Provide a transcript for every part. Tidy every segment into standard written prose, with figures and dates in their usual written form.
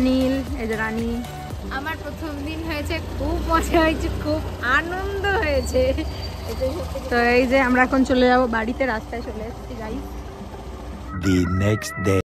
নীল এই যে রানী। আমার প্রথম দিন হয়েছে, খুব মজা হয়েছে, খুব আনন্দ হয়েছে। তো এই যে আমরা এখন চলে যাবো বাড়িতে, রাস্তায় চলে এসেছি গাইস। The next day.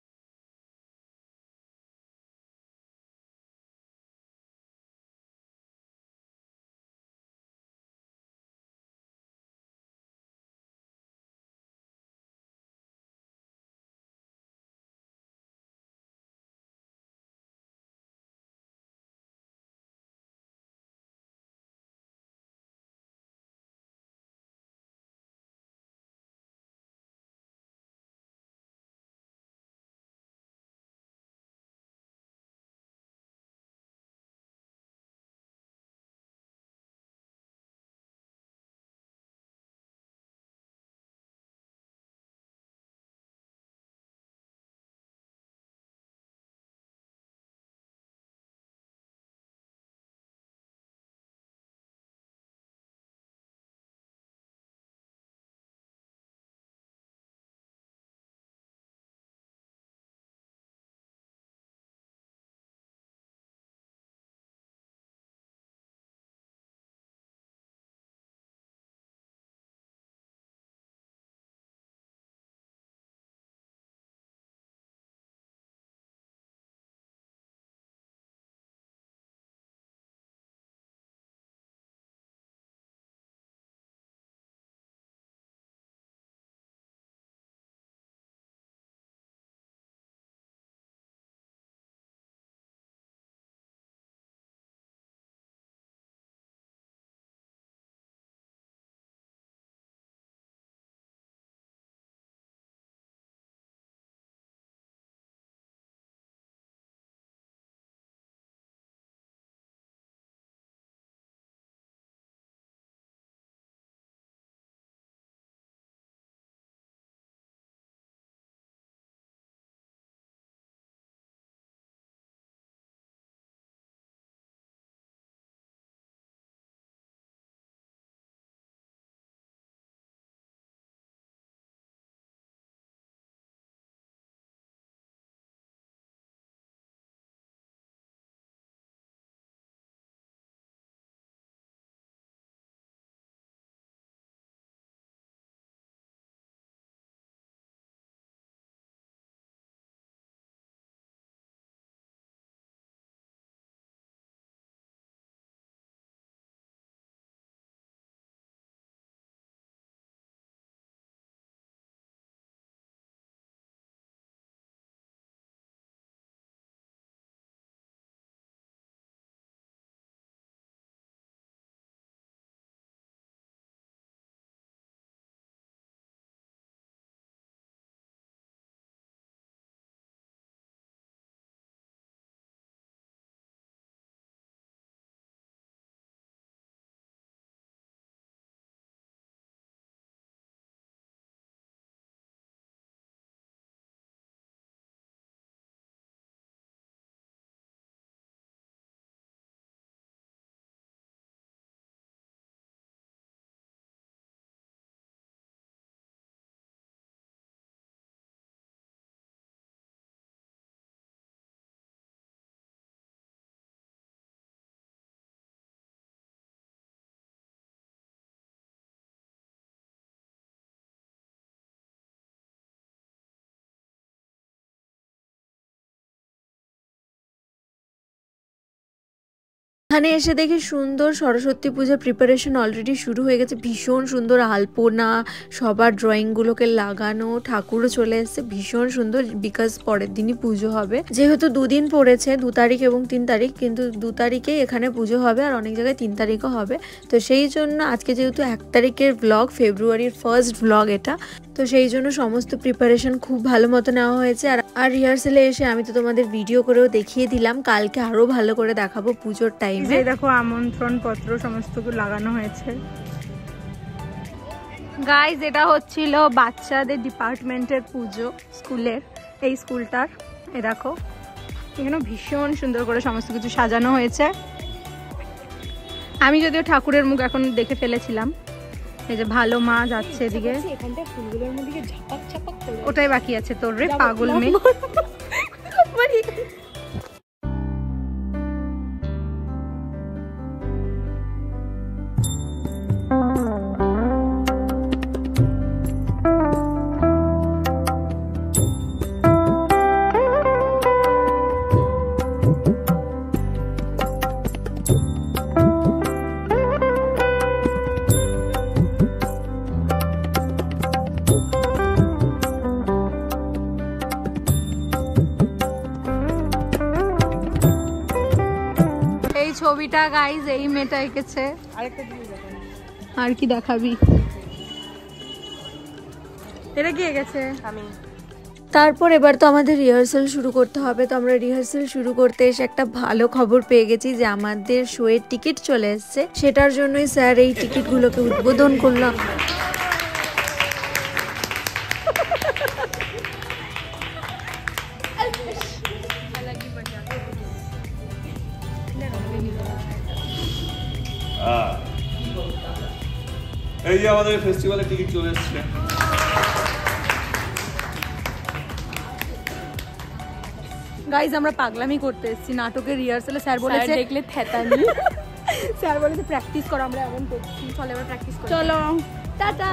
এখানে এসে দেখি সুন্দর সরস্বতী পূজার প্রিপারেশন অলরেডি শুরু হয়ে গেছে। ভীষণ সুন্দর আলপনা, সবার ড্রয়িংগুলোকে লাগানো, ঠাকুরও চলে এসেছে, ভীষণ সুন্দর। বিকজ পরের দিনই পুজো হবে, যেহেতু দুদিন পড়েছে, 2 তারিখ এবং 3 তারিখ, কিন্তু 2 তারিখেই এখানে পুজো হবে আর অনেক জায়গায় 3 তারিখও হবে। তো সেই জন্য আজকে যেহেতু 1 তারিখের ব্লগ, ফেব্রুয়ারির ফার্স্ট ব্লগ এটা, তো সেই জন্য সমস্ত প্রিপারেশন খুব ভালো মতো নেওয়া হয়েছে। আর রিহার্সেলে এসে আমি তো তোমাদের ভিডিও করেও দেখিয়ে দিলাম, কালকে আরো ভালো করে দেখাবো পুজোর টাইমে। দেখো আমন্ত্রণ পত্র সমস্ত লাগানো হয়েছে। গাইজ এটা হচ্ছিল বাচ্চাদের ডিপার্টমেন্টের পুজো স্কুলের, এই স্কুলটার। এই দেখো এখানে ভীষণ সুন্দর করে সমস্ত কিছু সাজানো হয়েছে। আমি যদিও ঠাকুরের মুখ এখন দেখে ফেলেছিলাম। এই যে ভালো মা যাচ্ছে এদিকে, ওটাই বাকি আছে তোর রে পাগল মেয়ে। ছবিটা গাইজ এই মেয়েটা এঁকেছে। আর কি দেখাবি, এটা কি এঁকেছে? আমি। তারপর এবার তো আমাদের রিহার্সাল শুরু করতে হবে। তো আমরা রিহার্সাল শুরু করতে এসে একটা ভালো খবর পেয়ে গেছি যে আমাদের শোয়ের টিকিট চলে এসছে। সেটার জন্যই স্যার এই টিকিটগুলোকে উদ্বোধন করলাম। এই যে আমাদের ফেস্টিভ্যালের টিকিট চলে এসেছে। গাইজ আমরা পাগলামি করতে এসেছি নাটকের রিহার্সালে। স্যার বলেছে দেখলে থেতানি, স্যার বলেছে প্র্যাকটিস করো, আমরা এমন করছি। চলো এবার প্র্যাকটিস করি, চলো টাটা।